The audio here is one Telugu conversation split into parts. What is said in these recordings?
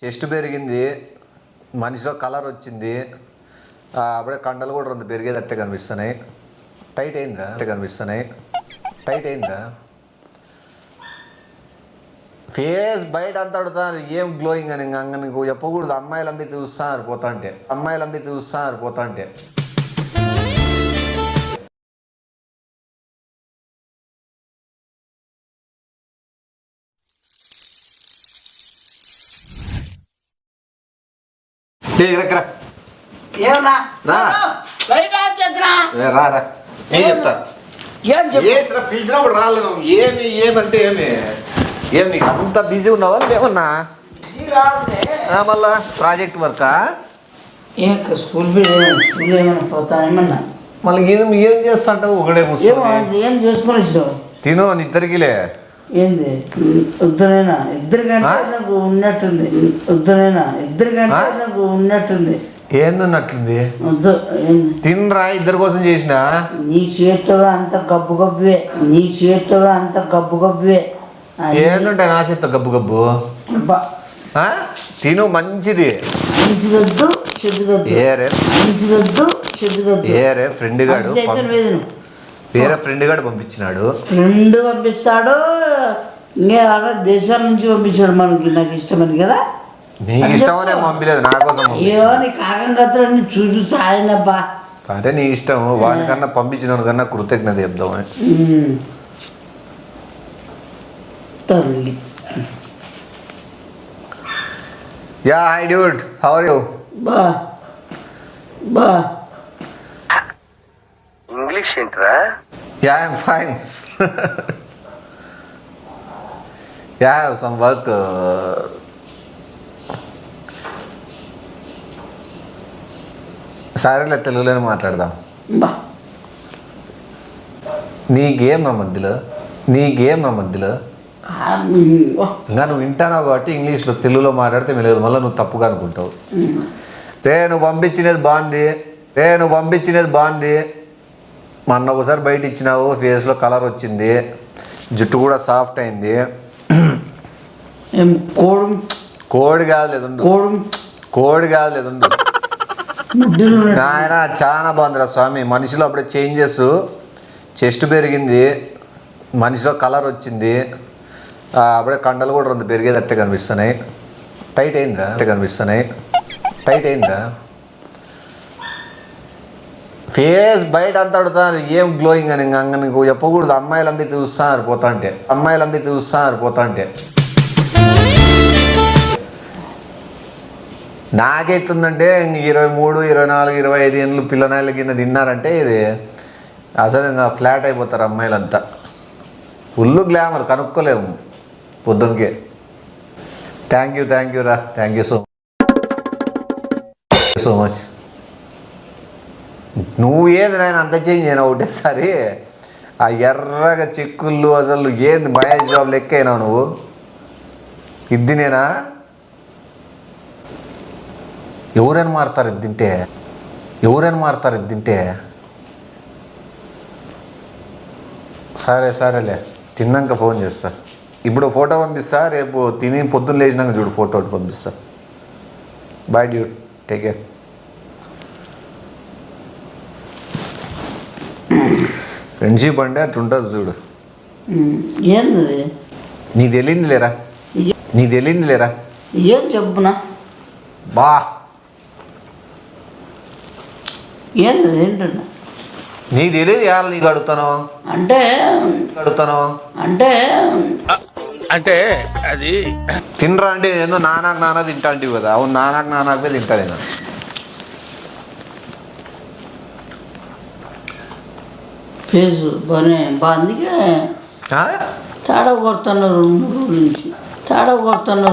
చెస్ట్ పెరిగింది, మనిషిలో కలర్ వచ్చింది, అప్పుడే కండలు కూడా రెండు పెరిగేదట్టే కనిపిస్తున్నాయి. టైట్ అయిందిరా ఫేస్ బయట అంతా అడుగుతాను ఏం గ్లోయింగ్ అని నీకు చెప్పకూడదు. అమ్మాయిలందరూ చూస్తున్నారు పోతా అంటే పిలిచినప్పుడు రాలేదు. ఏమంటే ఏమి నీకు అంత బిజీ ఉన్నావా ఏమన్నా? మళ్ళా ప్రాజెక్ట్ వర్కా? స్కూల్ పోతానేమన్నా మళ్ళీ ఏం చేస్తాంటావు? ఒకడే ఏం చేసుకుని తిను ఇద్దరికిలే. ఏంది వద్దనైనా ఇద్దరికంటే నాకు ఉన్నట్టుంది. ఏందన్నట్లుంది? వద్దు తినరా, ఇద్దరి కోసం చేసిన. నీ చేతిలో అంత గబ్బు గబ్బువే ఏందుంటాయి నా చేతితో గబ్బు తిను మంచిది. మంచిదొద్దు చెడ్డదొద్దు. ఏరే ఫ్రెండ్ గాడు వేరే ఫ్రెండ్ గాడు పంపించినాడు. పంపిస్తాడు ఇంకా దేశాల నుంచి పంపించాడు మనకి. నాకు ఇష్టమని కదా. నీకు ఇష్టమనే పంపించలేదు, నా కోసం. అయ్యో నీ కాకం కత్తులన్నీ చూసి సాయనబ్బా. అంటే నీ ఇష్టం. వానికన్నా పంపించిన కన్నా కృతజ్ఞత చెప్దామని. తల్లి yeah hi dude, how are you? బా ఇంగ్లీష్ ఏంట్రా? Yeah I am fine. Yeah I have some work. సరేలే, తెలుగులోనే మాట్లాడదాం. నీకేం నా మధ్యలో ఇంకా నువ్వు వింటానావు కాబట్టి ఇంగ్లీష్లో తెలుగులో మాట్లాడితే మెలగదు. మళ్ళీ నువ్వు తప్పుగా అనుకుంటావు. నువ్వు పంపించినది బాగుంది. మొన్న ఒకసారి బయట ఇచ్చినావు, ఫేస్లో కలర్ వచ్చింది, జుట్టు కూడా సాఫ్ట్ అయింది. కోడి కాదులేదు నాయన, చాలా బాగుందిరా స్వామి. మనిషిలో అప్పుడే చేంజెస్. చెస్ట్ పెరిగింది, మనిషిలో కలర్ వచ్చింది, అప్పుడే కండలు కూడా రెండు పెరిగేదట్టే కనిపిస్తున్నాయి. టైట్ అయిందిరా ఫేస్ బయట అంతా అడుగుతాను ఏం గ్లోయింగ్ అని నీకు చెప్పకూడదు. అమ్మాయిలందరూ చూస్తున్నారు పోతా అంటే నాకెట్లుందంటే 23, 24, 25 ఏళ్ళు పిల్లనాయల కింద తిన్నారంటే ఇది అసలు ఇంకా ఫ్లాట్ అయిపోతారు అమ్మాయిలంతా. ఫుల్ గ్లామర్, కనుక్కోలేము పొద్దునకే. థ్యాంక్ యూ రా, థ్యాంక్ యూ సో మచ్. నువ్వేంది నాయన అంత చేంజ్ అయినా ఒకటేసారి? ఆ ఎర్రగా చిక్కుళ్ళు అసలు ఏంది మహేష్ జాబ్ లెక్క అయినావు నువ్వు. ఇది నేనా? ఎవరైనా మారుతారు ఇది తింటే. సరేలే, తిన్నాక ఫోన్ చేస్తా. ఇప్పుడు ఫోటో పంపిస్తా, రేపు తిని పొద్దున్న లేచినాక చూడు ఫోటో ఒకటి పంపిస్తా. Bye dude, take care. Friendship అంటే అట్లుంటుంది చూడు. ఏంది నీకు తెలియంది లేరా ఏం చెప్పునా? బా ఏంటన్నా నీకు తెలియదు ఇవాళ నీకు అడుగుతాను అంటే అది తినరా అంటే ఏదో నానా తింటా అంటివి కదా. అవును, నానాకే తింటా నేను. ఫేసు అందుకే తేడా కొడుతున్నారు 2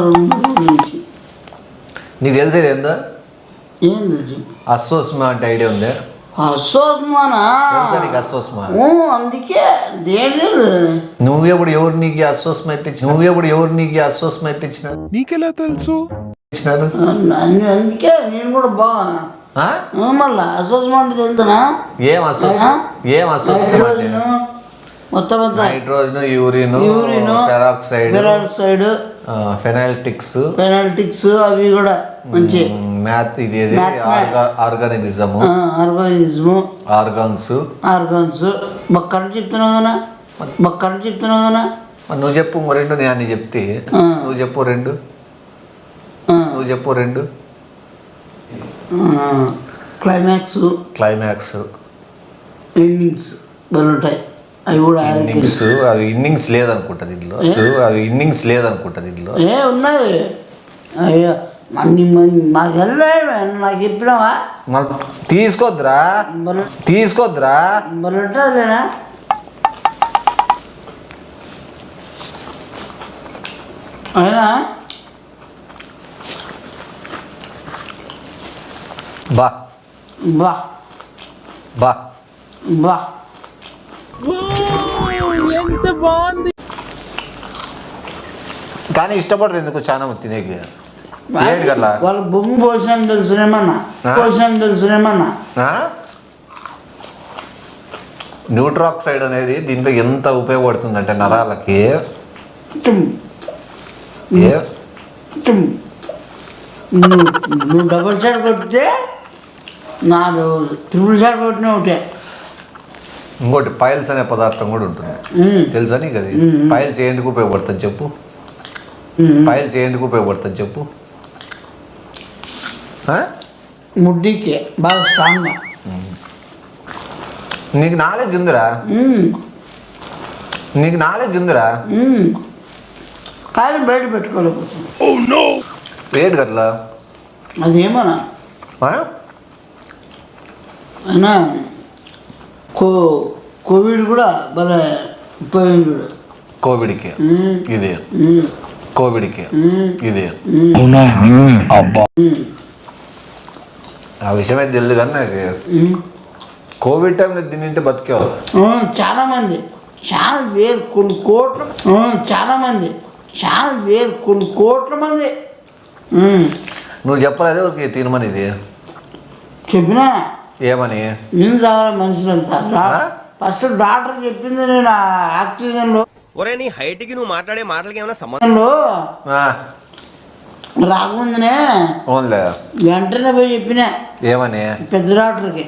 రోజుల నుంచి. నీకు తెలిసేది ఏందో? ఏంది అసోస్మా అంటే ఐడియా ఉంది? అసోస్మానా? నీకు అసోస్మా? అందుకే దేని నువ్వెప్పుడు ఎవరు నీకు అసోస్మా ఎట్టించినారు? నీకెలా తెలుసు? అందుకే నేను కూడా మళ్ళా అసోస్మా అంటే తెలుసునా? ఏం అసోస్మా మొత్తం అంతా నైట్రోజన్, యూరిన్, పెరాక్సైడ్, ఫెనాలిటిక్స్ అవి కూడా మంచి మ్యాథ్, ఇది ఆర్గానిజము, ఆర్గాన్స్. మాకు కరెక్ట్ చెప్తున్నావు కదా నువ్వు చెప్పు రెండు, నేను అన్ని చెప్తే నువ్వు చెప్పు రెండు. క్లైమాక్స్ ఎండింగ్స్ ఉంటాయి. అవి కూడా ఇన్నింగ్స్ లేదనుకుంటా దీంట్లో. ఏ ఉన్నాయి. అయ్యో అన్ని మంది మాకు వెళ్ళాడు, నాకు చెప్పినావా? తీసుకోద్దురా ఉంటుందేనా? అయినా బా బా బా బా ఎంత బాగుంది. కానీ ఇష్టపడరు ఎందుకు చాలా మంది తినేకి. వాళ్ళ బొమ్మ పోసాను తెలుసునేమన్నా న్యూట్రాక్సైడ్ అనేది దీంట్లో ఎంత ఉపయోగపడుతుందంటే నరాలకి. నువ్వు డబుల్ షాట్ కొట్టితే నాకు త్రిపుల్ షాట్ కొట్టిన ఒకటే. ఇంకోటి పైల్స్ అనే పదార్థం కూడా ఉంటుంది, తెలుసా నీకు? అది పైల్స్ ఎందుకు ఉపయోగపడుతుంది చెప్పు? ముడ్డికి బాగా స్ట్రాంగ్గా. నీకు నాలెడ్జ్ ఉందిరా? కానీ బయట పెట్టుకోలేకపోతుంది. ఏంటి అట్లా? అదేమన్నా అయినా కోవిడ్ కూడా భలే ఉపయోగించుడు. కోవిడ్కి ఇది ఆ విషయం అయితే తెలియదు కానీ నాకు కోవిడ్ టైంలో తింటే బతికేవాళ్ళు చాలా మంది. కొన్ని కోట్ల మంది. నువ్వు చెప్పలేదు ఓకే తినమని. ఇది చెప్పినా ఏమని? నేను కావాలి మనుషులంతా. ఫస్ట్ డాక్టర్ చెప్పింది, నేను ఆక్సిజన్లో నీ హైట్కి నువ్వు మాట్లాడే మాటలకి ఏమైనా సంబంధంలో రాకముందునే వెంటనే పోయి చెప్పినా. ఏమని? పెద్ద డాక్టర్కి,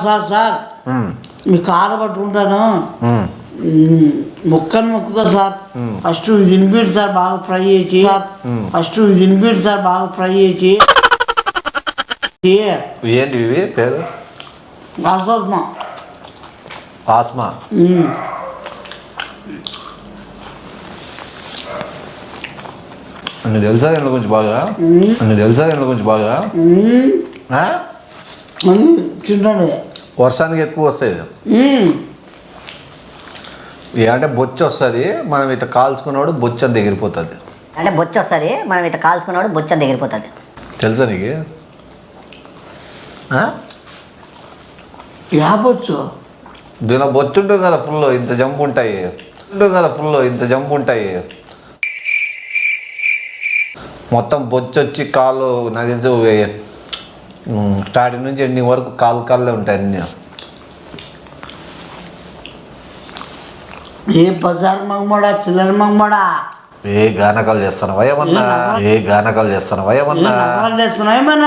సార్ మీ కాలు పట్టుకుంటాను, మొక్కుతా సార్, ఫస్ట్ తినిపిడు సార్ బాగా ఫ్రై చేసి ఏంటి ఇవి పేరు? ఆస్మా. అన్ని తెలుసా దీంట్లో కొంచెం బాగా? తింటాడు. వర్షానికి ఎక్కువ వస్తాయి. అంటే బొచ్చు వస్తుంది, మనం ఇట్లా కాల్చుకున్నాడు బొచ్చు అని ఎగిరిపోతుంది. తెలుసా నీకు? యాపొచ్చు దీనిలో బొచ్చు ఉంటుంది కదా ఫుల్, ఇంత జంపు ఉంటాయి. మొత్తం బొచ్చు వచ్చి కాళ్ళు నాకు తెలుసు స్టార్టింగ్ నుంచి ఎండింగ్ వరకు కాళ్ళే ఉంటాయి అన్నీ. ఏ బజార్ మగమడా, చిల్లర మగమడా, ఏ గానకాలు చేస్తున్నావా ఏమన్నా?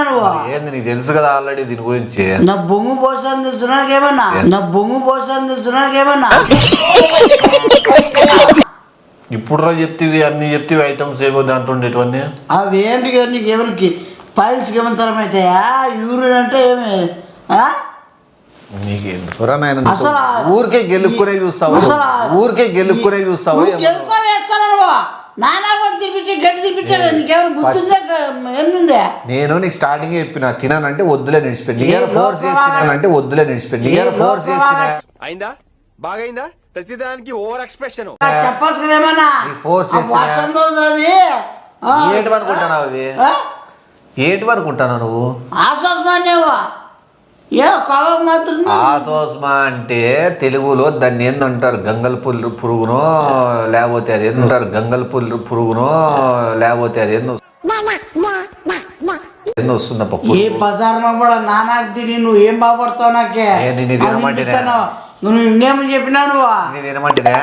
నువ్వు ఏంది నీకు తెలుసు కదా ఆల్రెడీ దీని గురించి. నా బొంగు పోసాను తెలుసున్నాకేమన్నా? ఇప్పుడు చెప్తివి అన్ని ఐటమ్స్ ఏమో దాంట్లో ఉండేటివన్నీ. అవి ఏంటి నీకు ఎవరికి పైల్స్కి ఏమైనా తరం అవుతాయా? యూరిన్ అంటే ఏమి? నీకు ఎందుకురా నాయన, ఊరికే గెలుక్కునే చూస్తావు. నేను నీకు స్టార్టింగ్ చెప్పిన తినానంటే వద్దులే నిడిచిపెట్టి, అయిందా? బాగైందా? ప్రతిదానికి ఓవర్ ఎక్స్ప్రెషన్ చెప్పచ్చు కదేమన్నా? ఏంటి వరకు ఉంటాను నువ్వు? ఆసోస్మా అంటే తెలుగులో దాన్ని ఏందంటారు? గంగల్ పురుగునో లేకపోతే అది ఏందో వస్తుందా పప్పు? ఏ బజార్ కూడా నానాకు తిని నువ్వు ఏం బాగుపడతావు? నాకే నువ్వు ఇంకేమని చెప్పినావు నువ్వు నేను ఏమంటేనే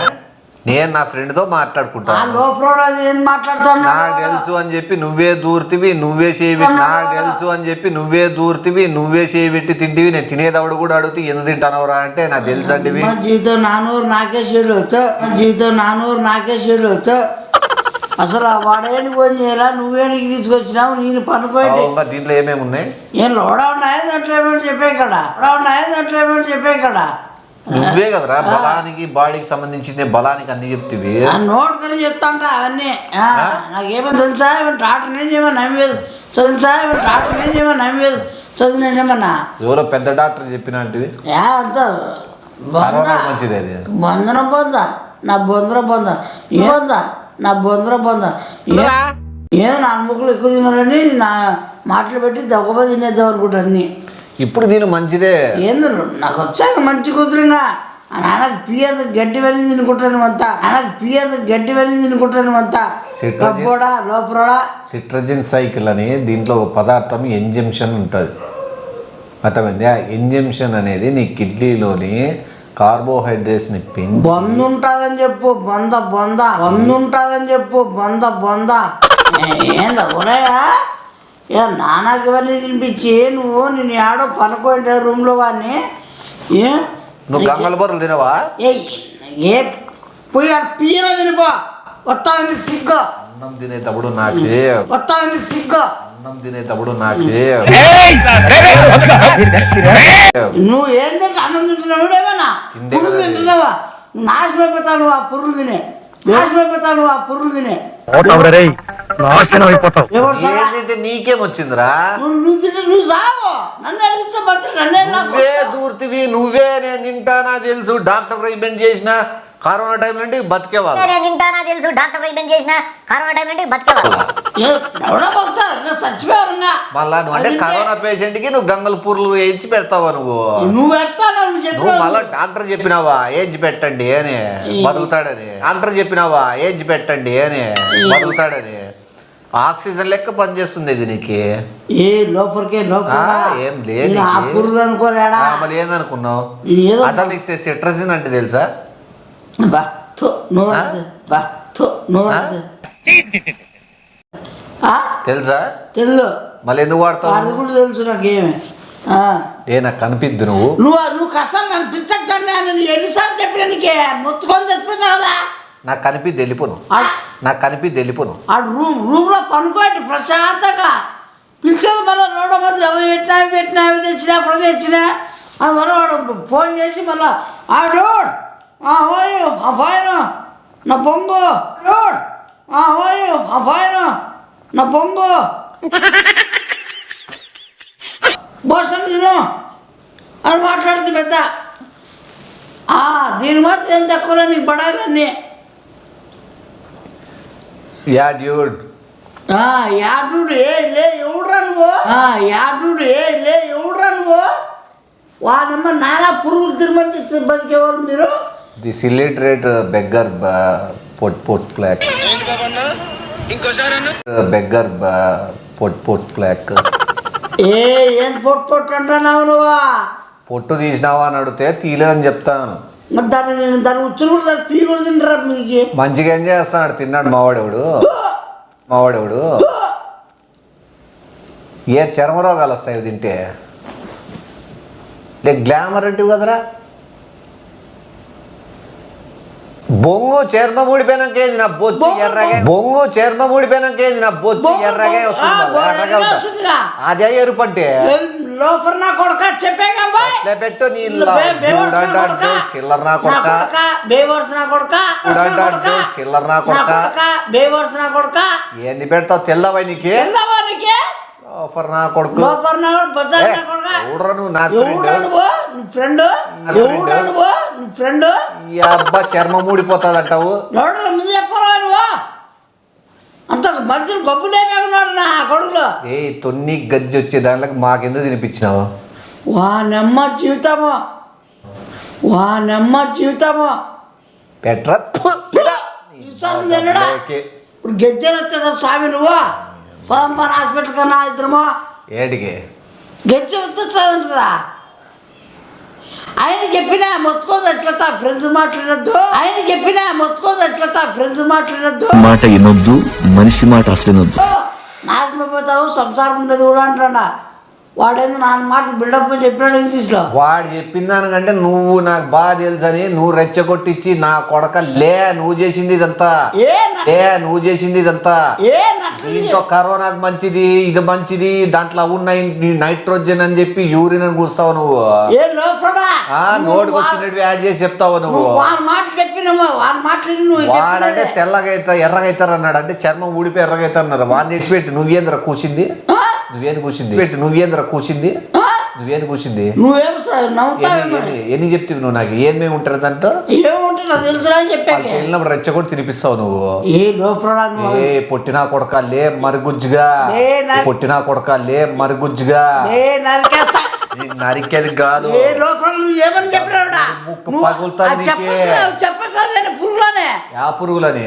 నేను నా ఫ్రెండ్తో ఆ మాట్లాడుకుంటాను. లోపల ఏం మాట్లాడుతాను నాకు తెలుసు అని చెప్పి నువ్వే దూర్తివి, నువ్వే చేయబెట్టి, నాకు తెలుసు అని చెప్పి నువ్వే దూర్తివి, నువ్వే చేయబెట్టి తింటివి. నేను తినేదవుడు కూడా అడుగుతూ ఎందుకు తింటానవరా అంటే నాకు తెలుసు అంటివి. మా జీవితం నానూరు నాకే చేయలేదు, మా జీవితం నానూరు నాకే చేయలేదు. అసలు వాడేని ఫోన్ చేయాలా, నువ్వేనికి తీసుకొచ్చినావు, నేను పనుకోండి. ఇంకా దీంట్లో ఏమేమి ఉన్నాయి? ఏం లోడా ఉన్నాయని దాంట్లో ఏమని చెప్పే కదా, లోడా ఉన్నాయని దాంట్లో ఏమని చెప్పే కదా. నువ్వే కదరా బలానికి బాడీకి సంబంధించింది, బలానికి అన్ని చెప్తివి. నోటుకొని చెప్తాంట అవన్నీ. నాకేమో తెలుసా, డాక్టర్ నేను ఏమో నమ్మేది చదువుసా, డాక్టర్ నేను ఏమో నమ్మేది చదువు నేనేమన్నా. ఎవరో పెద్ద డాక్టర్ చెప్పినట్టువి. అంత మంచిది అది. బొందన బొంద నా బొందర బొంద ఏముంద నా బొందర బొంద ఏదో నా ముక్కులు ఎక్కువ తినాలని నా మాటలు పెట్టి దొంగ తినేద్దాం అనుకుంటా అన్నీ. ఇప్పుడు దీని మంచిదే. ఏందో నాకు వచ్చాక మంచి కుదురుగా నాన్నకు పియ్యదు గడ్డి వెళ్ళి తినుకుంటాను అంతా, నాన్నకు పియ్యదు గడ్డి వెళ్ళి తినుకుంటాను అంతా. కబ్బోడా లోపల సిట్రజిన్ సైకిల్ అని దీంట్లో ఒక పదార్థం ఎంజంప్షన్ ఉంటుంది. అర్థమైంది? ఆ ఎంజంప్షన్ అనేది నీ కిడ్నీలోని కార్బోహైడ్రేట్స్ని పెంచి బొందు ఉంటుందని చెప్పు. బొంద బొంద బొందు ఉంటుందని చెప్పు. బొంద బొంద ఏందా ఒరేయా ఏ నాన్నకి ఇవన్నీ తినిపించి నువ్వు నేను ఆడో పనుకోండి రూమ్లో వాడిని. ఏ నువ్వు గంగల బొర్రలు తినవా? ఏ పోయి పియ్యన తినిపో. వస్తాదని సిగ్గు. అన్నం తినేటప్పుడు నాకే, వస్తాదని సిగ్గు. అన్నం తినేటప్పుడు నాకే. నువ్వు ఏం తింటే అన్నం తింటున్నావు ఏమన్నా పురుగు తింటున్నావా? నువ్వు నాశనం అయిపోతావు. నువ్వు ఆ పురుగులు తినే నాశనం అయిపోతావు. నువ్వు ఆ పురుగులు తినే ఏంటంటే నీకేమొచ్చిందిరా? నువ్వు తింటే నువ్వు సావు. నన్ను అడిగితే బతుకు నువ్వే దూర్తివి, నువ్వే నేను తింటానా తెలుసు డాక్టర్ రికమెండ్ చేసిన కరోనా టైం నుండి బతికేవాళ్ళు. చచ్చిపోయారు. మళ్ళా నువ్వు అంటే కరోనా పేషెంట్ కి నువ్వు గంగల పూర్లు వేయించి పెడతావా? నువ్వు పెడతావు నువ్వు మళ్ళా డాక్టర్ చెప్పినావా ఏజ్ పెట్టండి అని బతుకుతాడని? డాక్టర్ చెప్పినావా ఏజ్ పెట్టండి అని బతుకుతాడని? ఆక్సిజన్ లెక్క పనిచేస్తుంది ఇది నీకు. ఏ లోపలికే ఏం లేదు అనుకోలేడా? మళ్ళీ ఏందనుకున్నావు? అసలు నీకు సిట్రజిన్ అంటే తెలుసా? తెలుసా? తెలుసు. మళ్ళీ ఎందుకు వాడతావు? అది కూడా తెలుసు నాకేమి. నాకు కనిపిద్దు నువ్వు నువ్వు కష్టం కనిపించకండి నేను ఎన్నిసార్లు చెప్పిన నీకే మొత్తుకొని చచ్చిపోతావు కదా. నాకు కనిపిద్ది వెళ్ళిపోను, నాకు కనిపిద్ది వెళ్ళిపోను. ఆ రూమ్లో పనుకోండి ప్రశాంతంగా. పిలిచేది మళ్ళీ రోడ్డు మధ్య ఎవరు పెట్టినా అవి తెచ్చినా అప్పుడు తెచ్చినా అది మళ్ళీ వాడు ఫోన్ చేసి మళ్ళీ డోడ్ హవాయు ఆ ఫైన్ నా పొంగు డోడ్ హవాయు ఆ ఫైన్ నా పొంగు బోసం తిను అని మాట్లాడుతూ పెద్ద. దీని మాత్రం ఏం తక్కువ నీకు పడాలన్నీ. డ్యూడ్ యాడుడు ఏ లే ఎవడురా నువ్వు? యాడుడు ఏ లే ఎవడురా నువ్వు? వాడమ్మ నానా పురుగులు తిరుమతి బతికేవాళ్ళు మీరు. This illiterate beggar pot black beggar pot black. ఏం పొట్టు అంటున్నావు నువ్వు? పొట్టు తీసినావా అని అడిగితే తీలేదని చెప్తాను. దాని ఉచ్చులు కూడా దాని పీ కూడా తింటారా మీకు? మంచిగా ఏం చేస్తాడు తిన్నాడు మావాడేవుడు. ఏ చర్మ రోగాలు వస్తాయి తింటే? గ్లామర్ అంటే కదరా. బొంగు చర్మ ఊడిపోయినాకేంది నా బొచ్చు ఎర్రగా, బొంగు చర్మ ఊడిపోయినాకేంది నా బొచ్చు ఎర్రగా వస్తుంది. అదే ఎరుపంటే లోఫర్ నా కొడుక చెప్పేగా పెట్టు నీ చిల్లర నా కొడుక, బేవర్స్ నా కొడుక, చిల్లర నా కొడుక, బేవర్స్ నా కొడుక. ఏంది పెడతావు తెల్లవా నీకే? లోఫర్ నా కొడుకు, ఫ్రెండ్ ఈ అబ్బా చర్మం ఊడిపోతుంది అంటావు. ముందు చెప్పాలా నువ్వు? అంత మధ్యలో గబ్బులేమే ఉన్నాడు నా కొడుకులు. తొన్ని గజ్జి వచ్చే దాంట్లోకి మాకెందుకు తినిపించినావు? వానమ్మ జీవితము పెట్రా. ఇప్పుడు గెజ్జలు వచ్చేదా స్వామి నువ్వు? పదంపర్ హాస్పిటల్ కన్నా ఇద్దరమో ఏడికి గెజ్జ వచ్చేస్తుంది కదా. ఆయన చెప్పినా మొత్తుకోదు ఎట్లా ఫ్రెండ్స్ మాట్లాడద్దు. ఆయన చెప్పినా మొత్తుకోదు ఎట్లా ఫ్రెండ్స్ మాట్లాడద్దు. మాట వినొద్దు, మనిషి మాట అసలు వినొద్దు. నాశనం పోతావు, సంసారం ఉండదు కూడా అంటాడా. వాడేందో నా మాట బిల్డప్ చెప్పినాడు ఇంగ్లీష్లో. వాడు చెప్పిన దానికంటే నువ్వు నాకు బాగా తెలుసని నువ్వు రెచ్చగొట్టించి నా కొడక లే నువ్వు చేసింది ఇదంతా, నువ్వు చేసింది ఇదంతా. దీంతో కరోనాకు మంచిది, ఇది మంచిది, దాంట్లో ఉన్నాయి నైట్రోజన్ అని చెప్పి యూరిన్ అని కూర్స్తావు నువ్వు. నోటికి వచ్చినట్టు యాడ్ చేసి చెప్తావు నువ్వు. వాడంటే తెల్లగా అవుతా ఎర్రగా అవుతారు అన్నాడు. అంటే చర్మం ఊడిపోయి ఎర్రగా అవుతా అన్నారు. వాడిని తెచ్చిపెట్టి నువ్వేంద్ర కూర్చింది, నువ్వేది కూర్చింది పెట్టి నువ్వేంద్ర కూర్చింది, నువ్వేది కూర్చింది, ఎన్ని చెప్తివి నువ్వు నాకు ఏమేమి ఉంటారు దాంట్లో వెళ్ళినప్పుడు రెచ్చగొట్టి తినిపిస్తావు నువ్వు. ఏ పొట్టినా కొడక లే మరుగుజ్జుగా, పొట్టినా కొడక లే మరుగుజ్జుగా. నరికేది కాదు, ముక్కు పగులుతుంది. పురుగులని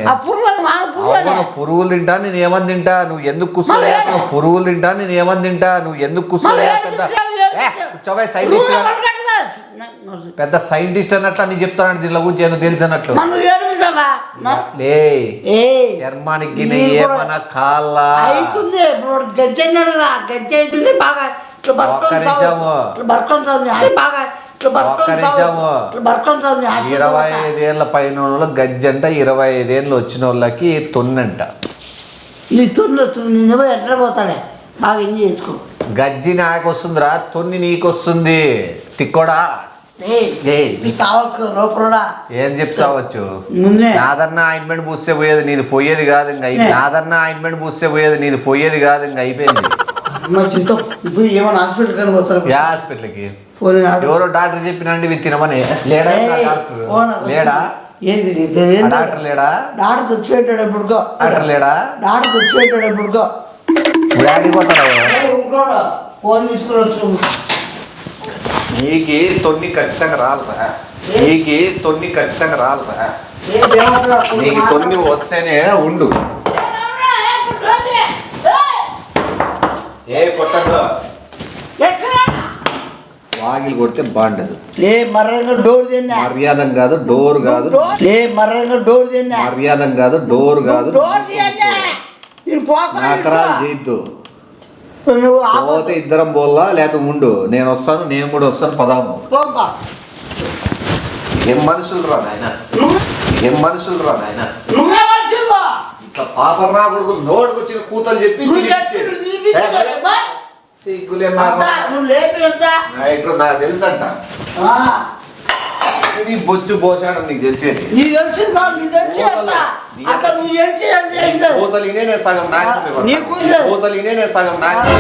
పురుగులు తింటా నేను ఏమని తింటా, నువ్వు ఎందుకు కూర్చోలే? పురుగులు తింటా నేను ఏమని తింటా, నువ్వు ఎందుకు కూర్చోలే? కూర్చోవే సైంటిస్ట్, పెద్ద సైంటిస్ట్ అన్నట్లు అని చెప్తాను. దీనిలో గురించి ఏదో తెలుసు అన్నట్లు. చర్మానికి ఏమన్నా కాళ్ళ గజ్జ అవుతుంది బాగా. ఒక్క నిమిషము 25 పైన గజ్జంట, 25 వచ్చిన వాళ్ళకి తొన్నంట. నీ తొన్ను వస్తుంది, నేను పోయి ఎట్లా పోతాడే బాగా ఎంజాయ్ చేసుకో. గజ్జి నాకు వస్తుందిరా, తొన్ని నీకు వస్తుంది. తిక్కోడా ఏం చెప్తావచ్చు? నాదన్నా ఆయింట్మెంట్ పూస్తే పోయేది నీది పోయేది కాదు. ఇంకా నాదన్నా ఆయింట్మెంట్ పూస్తే పోయేది నీది పోయేది కాదు. ఇంకా అయిపోయింది. ఏమన్నా హాస్పిటల్ కానీ పోతారు? హాస్పిటల్కి ఎవరో డాక్టర్ చెప్పినండి ఇవి తినమని. లేడా లేడా డాక్టర్ లేడా? డాక్టర్ చచ్చిపెట్టాడు ఎప్పుడుకో. డాక్టర్ లేడా? డాక్టర్ చచ్చిపెట్టాడు ఎప్పుడుకో. పోతాడు ఫోన్ తీసుకుని వచ్చు. నీకు తొన్ని ఖచ్చితంగా రాలరా, నీకు తొన్ని ఖచ్చితంగా రాలరా. నీకు తొన్ని వస్తేనే ఉండు. ఏ కొట్టదు వాగిలు కొడితే బాగుండదు. డోర్ తిన్నా మర్యాదం కాదు, డోర్ కాదు. డోర్ తిన్నా మర్యాదం కాదు, డోర్ కాదు. నకరాలు చేయొద్దు. పోతే ఇద్దరం పోల్లా, లేకపోతే ఉండు. నేను వస్తాను, నేను కూడా వస్తాను. పదాము. ఏం మనుషులు రా నాయన, ఏం మనుషులు రా నాయన. ఇట్లా పాపర్రా కొడుకు నోటికి వచ్చిన కూతలు చెప్పి నాకు తెలుసంట. నీ బొచ్చు పోసాడు నీకు తెలిసేది. పోతలినే సగం నాశనం, పోతలినే సగం నాశనం.